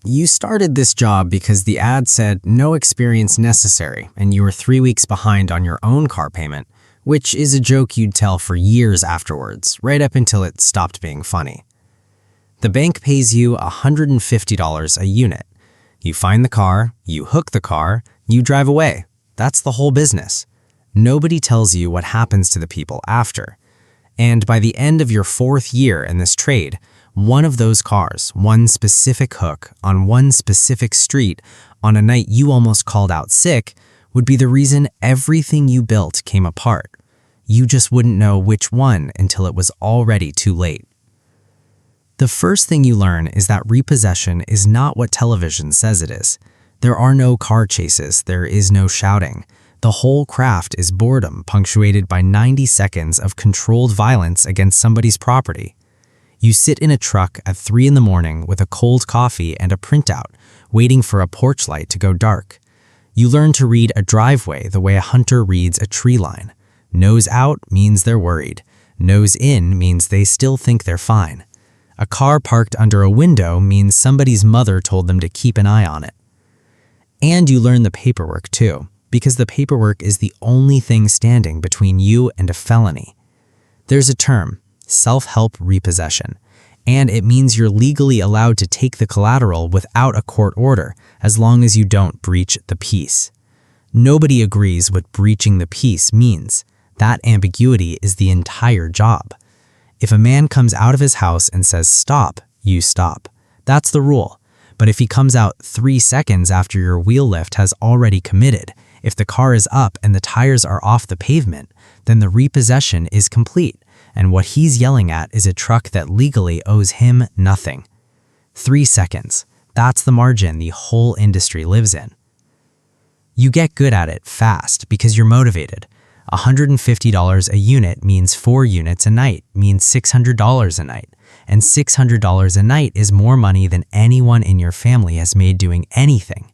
You started this job because the ad said no experience necessary and you were 3 weeks behind on your own car payment, which is a joke you'd tell for years afterwards, right up until it stopped being funny. The bank pays you $150 a unit. You find the car, you hook the car, you drive away. That's the whole business. Nobody tells you what happens to the people after. And by the end of your 4th year in this trade, one of those cars, one specific hook, on one specific street, on a night you almost called out sick, would be the reason everything you built came apart. You just wouldn't know which one until it was already too late. The first thing you learn is that repossession is not what television says it is. There are no car chases, there is no shouting. The whole craft is boredom punctuated by 90 seconds of controlled violence against somebody's property. You sit in a truck at 3 in the morning with a cold coffee and a printout, waiting for a porch light to go dark. You learn to read a driveway the way a hunter reads a tree line. Nose out means they're worried. Nose in means they still think they're fine. A car parked under a window means somebody's mother told them to keep an eye on it. And you learn the paperwork too, because the paperwork is the only thing standing between you and a felony. There's a term, self-help repossession, and it means you're legally allowed to take the collateral without a court order as long as you don't breach the peace. Nobody agrees what breaching the peace means. That ambiguity is the entire job. If a man comes out of his house and says stop, you stop. That's the rule. But if he comes out 3 seconds after your wheel lift has already committed, if the car is up and the tires are off the pavement, then the repossession is complete, and what he's yelling at is a truck that legally owes him nothing. 3 seconds. That's the margin the whole industry lives in. You get good at it fast because you're motivated. $150 a unit means 4 units a night, means $600 a night. And $600 a night is more money than anyone in your family has made doing anything.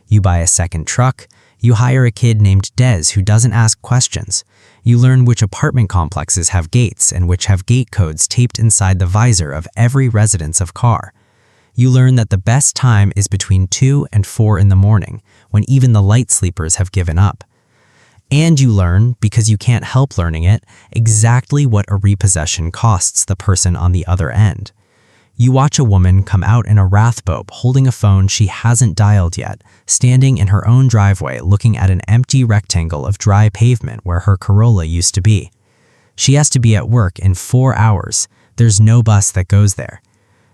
You buy a second truck, you hire a kid named Des who doesn't ask questions. You learn which apartment complexes have gates and which have gate codes taped inside the visor of every residence of car. You learn that the best time is between 2 and 4 in the morning, when even the light sleepers have given up. And you learn, because you can't help learning it, exactly what a repossession costs the person on the other end. You watch a woman come out in a wrathboat holding a phone she hasn't dialed yet, standing in her own driveway looking at an empty rectangle of dry pavement where her Corolla used to be. She has to be at work in 4 hours. There's no bus that goes there.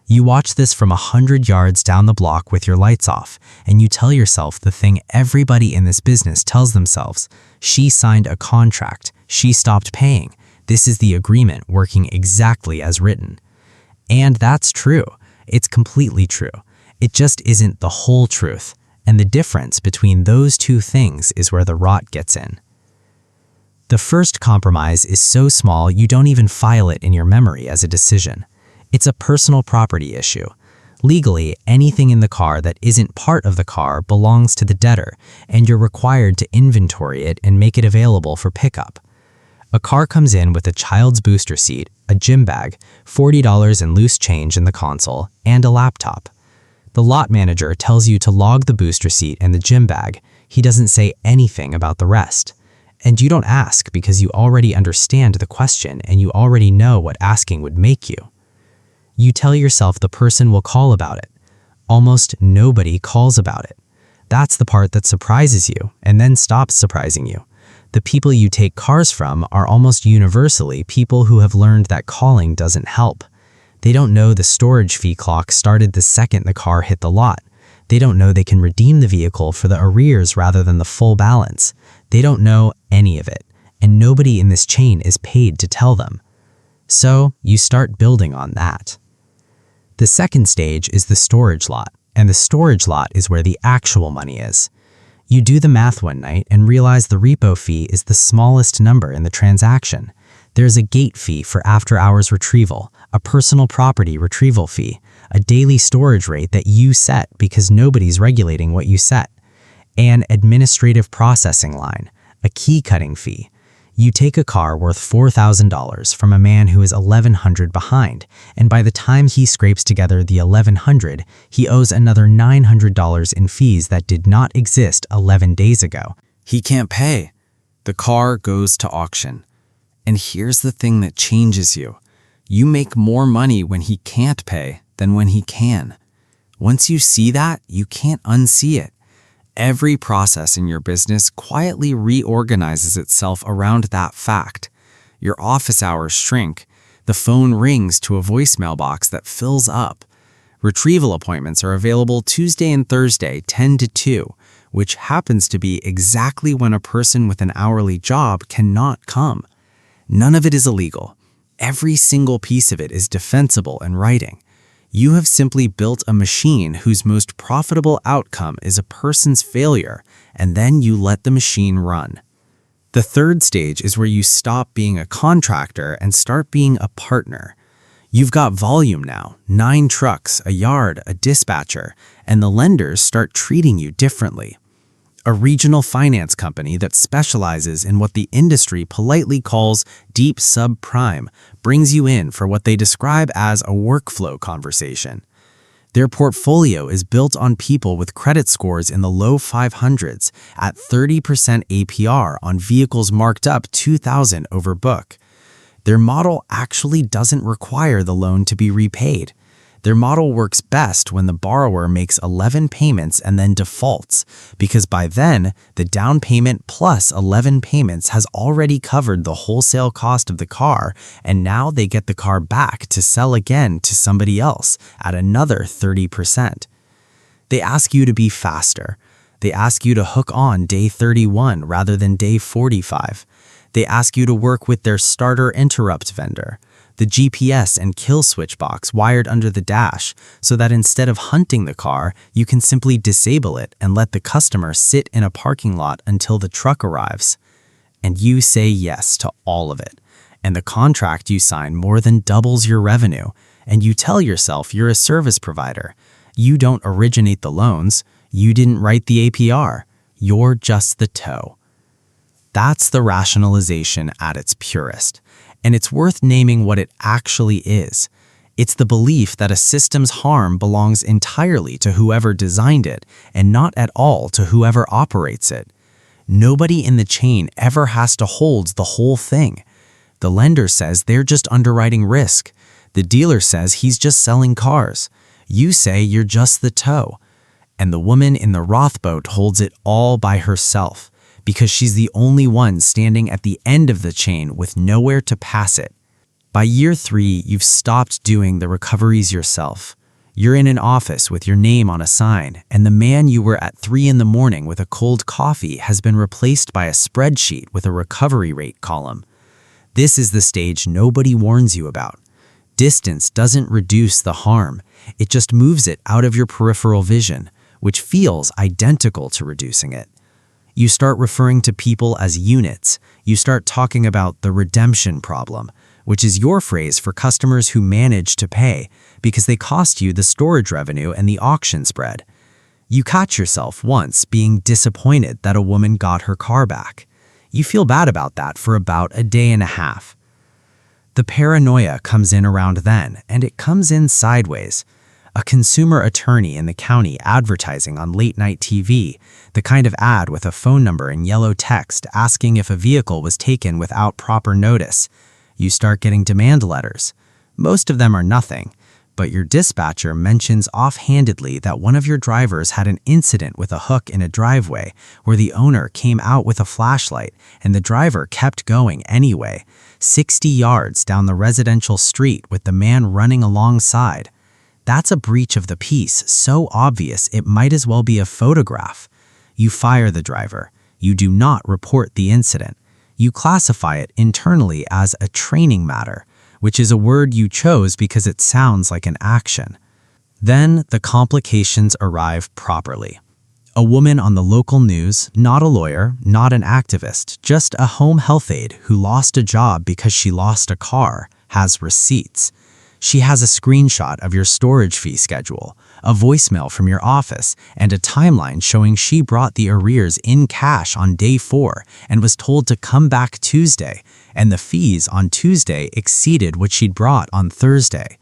You watch this from 100 yards down the block with your lights off, and you tell yourself the thing everybody in this business tells themselves. She signed a contract. She stopped paying. This is the agreement working exactly as written. And that's true. It's completely true. It just isn't the whole truth. And the difference between those two things is where the rot gets in. The first compromise is so small you don't even file it in your memory as a decision. It's a personal property issue. Legally, anything in the car that isn't part of the car belongs to the debtor, and you're required to inventory it and make it available for pickup. A car comes in with a child's booster seat, a gym bag, $40 in loose change in the console, and a laptop. The lot manager tells you to log the booster seat and the gym bag. He doesn't say anything about the rest. And you don't ask because you already understand the question and you already know what asking would make you. You tell yourself the person will call about it. Almost nobody calls about it. That's the part that surprises you and then stops surprising you. The people you take cars from are almost universally people who have learned that calling doesn't help. They don't know the storage fee clock started the second the car hit the lot. They don't know they can redeem the vehicle for the arrears rather than the full balance. They don't know any of it, and nobody in this chain is paid to tell them. So you start building on that. The second stage is the storage lot, and the storage lot is where the actual money is. You do the math one night and realize the repo fee is the smallest number in the transaction. There's a gate fee for after-hours retrieval, a personal property retrieval fee, a daily storage rate that you set because nobody's regulating what you set, an administrative processing line, a key-cutting fee. You take a car worth $4,000 from a man who is $1,100 behind, and by the time he scrapes together the $1,100, he owes another $900 in fees that did not exist 11 days ago. He can't pay. The car goes to auction. And here's the thing that changes you. You make more money when he can't pay than when he can. Once you see that, you can't unsee it. Every process in your business quietly reorganizes itself around that fact. Your office hours shrink. The phone rings to a voicemail box that fills up. Retrieval appointments are available Tuesday and Thursday, 10 to 2, which happens to be exactly when a person with an hourly job cannot come. None of it is illegal. Every single piece of it is defensible in writing. You have simply built a machine whose most profitable outcome is a person's failure, and then you let the machine run. The third stage is where you stop being a contractor and start being a partner. You've got volume now, 9 trucks, a yard, a dispatcher, and the lenders start treating you differently. A regional finance company that specializes in what the industry politely calls deep subprime brings you in for what they describe as a workflow conversation. Their portfolio is built on people with credit scores in the low 500s at 30% APR on vehicles marked up $2,000 over book. Their model actually doesn't require the loan to be repaid. Their model works best when the borrower makes 11 payments and then defaults, because by then, the down payment plus 11 payments has already covered the wholesale cost of the car, and now they get the car back to sell again to somebody else at another 30%. They ask you to be faster. They ask you to hook on day 31 rather than day 45. They ask you to work with their starter interrupt vendor, the GPS and kill switch box wired under the dash, so that instead of hunting the car, you can simply disable it and let the customer sit in a parking lot until the truck arrives. And you say yes to all of it. And the contract you sign more than doubles your revenue. And you tell yourself you're a service provider. You don't originate the loans. You didn't write the APR. You're just the tow. That's the rationalization at its purest. And it's worth naming what it actually is. It's the belief that a system's harm belongs entirely to whoever designed it and not at all to whoever operates it. Nobody in the chain ever has to hold the whole thing. The lender says they're just underwriting risk. The dealer says he's just selling cars. You say you're just the tow. And the woman in the Roth boat holds it all by herself, because she's the only one standing at the end of the chain with nowhere to pass it. By year 3, you've stopped doing the recoveries yourself. You're in an office with your name on a sign, and the man you were at 3 in the morning with a cold coffee has been replaced by a spreadsheet with a recovery rate column. This is the stage nobody warns you about. Distance doesn't reduce the harm. It just moves it out of your peripheral vision, which feels identical to reducing it. You start referring to people as units. You start talking about the redemption problem, which is your phrase for customers who manage to pay because they cost you the storage revenue and the auction spread. You catch yourself once being disappointed that a woman got her car back. You feel bad about that for about a day and a half. The paranoia comes in around then, and it comes in sideways. A consumer attorney in the county advertising on late-night TV, the kind of ad with a phone number in yellow text asking if a vehicle was taken without proper notice. You start getting demand letters. Most of them are nothing, but your dispatcher mentions offhandedly that one of your drivers had an incident with a hook in a driveway where the owner came out with a flashlight and the driver kept going anyway, 60 yards down the residential street with the man running alongside. That's a breach of the peace so obvious it might as well be a photograph. You fire the driver. You do not report the incident. You classify it internally as a training matter, which is a word you chose because it sounds like an action. Then the complications arrive properly. A woman on the local news, not a lawyer, not an activist, just a home health aide who lost a job because she lost a car, has receipts. She has a screenshot of your storage fee schedule, a voicemail from your office, and a timeline showing she brought the arrears in cash on day 4 and was told to come back Tuesday, and the fees on Tuesday exceeded what she'd brought on Thursday.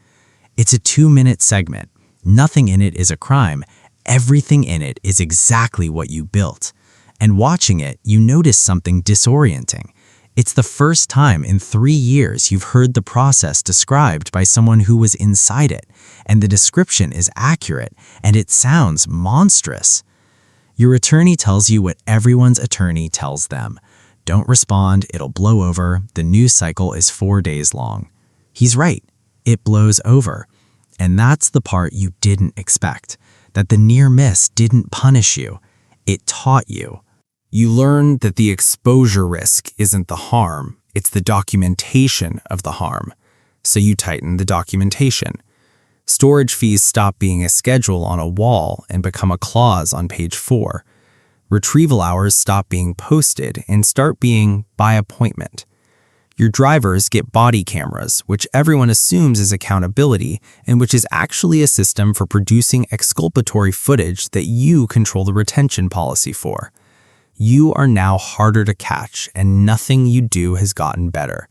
It's a 2-minute segment. Nothing in it is a crime. Everything in it is exactly what you built. And watching it, you notice something disorienting. It's the first time in 3 years you've heard the process described by someone who was inside it, and the description is accurate, and it sounds monstrous. Your attorney tells you what everyone's attorney tells them. Don't respond, it'll blow over, the news cycle is 4 days long. He's right, it blows over. And that's the part you didn't expect, that the near miss didn't punish you, it taught you. You learn that the exposure risk isn't the harm, it's the documentation of the harm. So you tighten the documentation. Storage fees stop being a schedule on a wall and become a clause on page 4. Retrieval hours stop being posted and start being by appointment. Your drivers get body cameras, which everyone assumes is accountability and which is actually a system for producing exculpatory footage that you control the retention policy for. You are now harder to catch, and nothing you do has gotten better.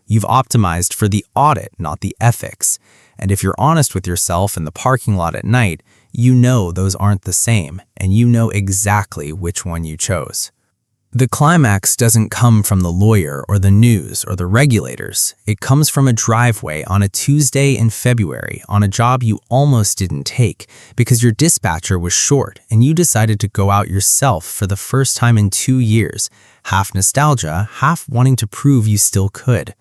You've optimized for the audit, not the ethics. And if you're honest with yourself in the parking lot at night, you know those aren't the same, and you know exactly which one you chose. The climax doesn't come from the lawyer or the news or the regulators. It comes from a driveway on a Tuesday in February on a job you almost didn't take because your dispatcher was short and you decided to go out yourself for the first time in 2 years, half nostalgia, half wanting to prove you still could.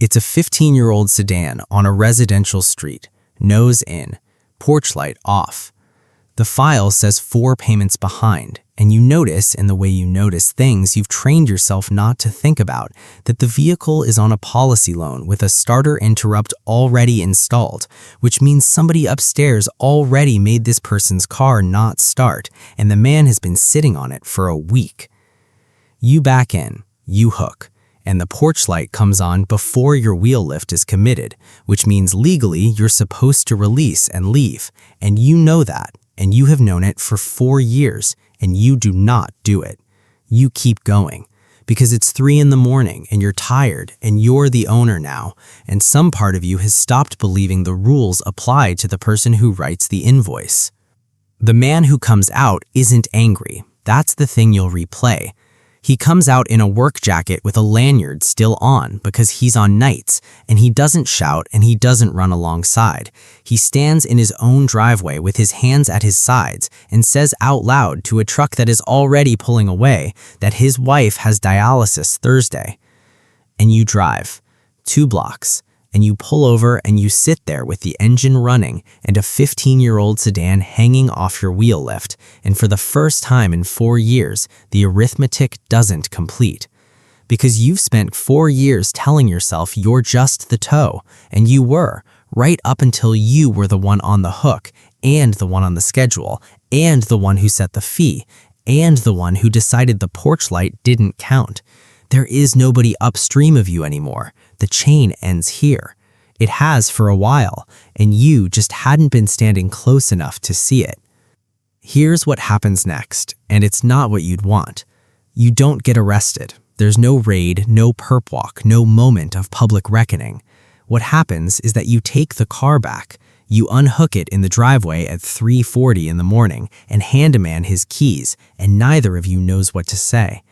It's a 15-year-old sedan on a residential street, nose in, porch light off. The file says 4 payments behind, and you notice in the way you notice things you've trained yourself not to think about that the vehicle is on a policy loan with a starter interrupt already installed, which means somebody upstairs already made this person's car not start, and the man has been sitting on it for a week. You back in, you hook, and the porch light comes on before your wheel lift is committed, which means legally you're supposed to release and leave, and you know that. And you have known it for 4 years, and you do not do it. You keep going, because it's 3 in the morning, and you're tired, and you're the owner now, and some part of you has stopped believing the rules apply to the person who writes the invoice. The man who comes out isn't angry. That's the thing you'll replay. He comes out in a work jacket with a lanyard still on because he's on nights, and he doesn't shout and he doesn't run alongside. He stands in his own driveway with his hands at his sides and says out loud to a truck that is already pulling away that his wife has dialysis Thursday. And you drive 2 blocks, and you pull over and you sit there with the engine running and a 15-year-old sedan hanging off your wheel lift, and for the first time in 4 years, the arithmetic doesn't complete. Because you've spent 4 years telling yourself you're just the tow, and you were, right up until you were the one on the hook, and the one on the schedule, and the one who set the fee, and the one who decided the porch light didn't count. There is nobody upstream of you anymore. The chain ends here. It has for a while, and you just hadn't been standing close enough to see it. Here's what happens next, and it's not what you'd want. You don't get arrested. There's no raid, no perp walk, no moment of public reckoning. What happens is that you take the car back. You unhook it in the driveway at 3:40 in the morning and hand a man his keys, and neither of you knows what to say.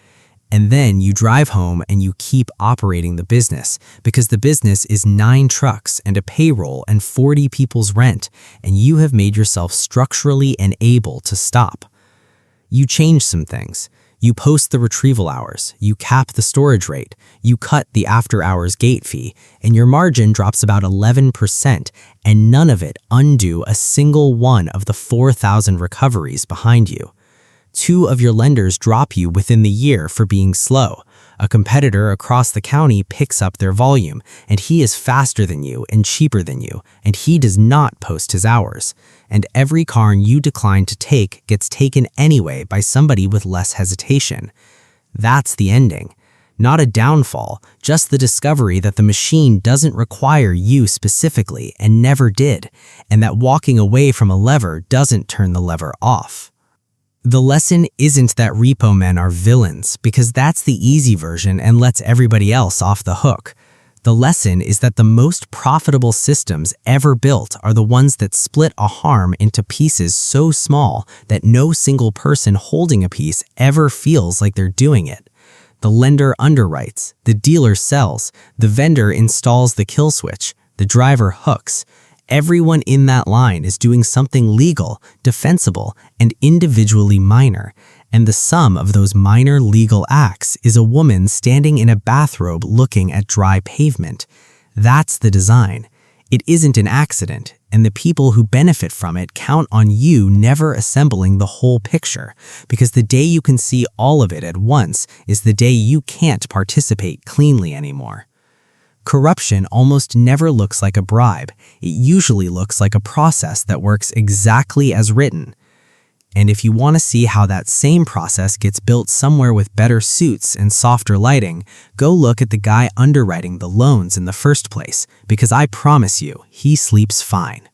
And then you drive home and you keep operating the business because the business is 9 trucks and a payroll and 40 people's rent, and you have made yourself structurally and able to stop. You change some things. You post the retrieval hours, you cap the storage rate, you cut the after-hours gate fee, and your margin drops about 11%, and none of it undo a single one of the 4,000 recoveries behind you. 2 of your lenders drop you within the year for being slow. A competitor across the county picks up their volume, and he is faster than you and cheaper than you, and he does not post his hours. And every car you decline to take gets taken anyway by somebody with less hesitation. That's the ending. not a downfall, just the discovery that the machine doesn't require you specifically and never did, and that walking away from a lever doesn't turn the lever off. The lesson isn't that repo men are villains, because that's the easy version and lets everybody else off the hook. The lesson is that the most profitable systems ever built are the ones that split a harm into pieces so small that no single person holding a piece ever feels like they're doing it. The lender underwrites, the dealer sells, the vendor installs the kill switch, the driver hooks. Everyone in that line is doing something legal, defensible, and individually minor, and the sum of those minor legal acts is a woman standing in a bathrobe looking at dry pavement. That's the design. It isn't an accident, and the people who benefit from it count on you never assembling the whole picture, because the day you can see all of it at once is the day you can't participate cleanly anymore. Corruption almost never looks like a bribe. It usually looks like a process that works exactly as written. And if you want to see how that same process gets built somewhere with better suits and softer lighting, go look at the guy underwriting the loans in the first place, because I promise you, he sleeps fine.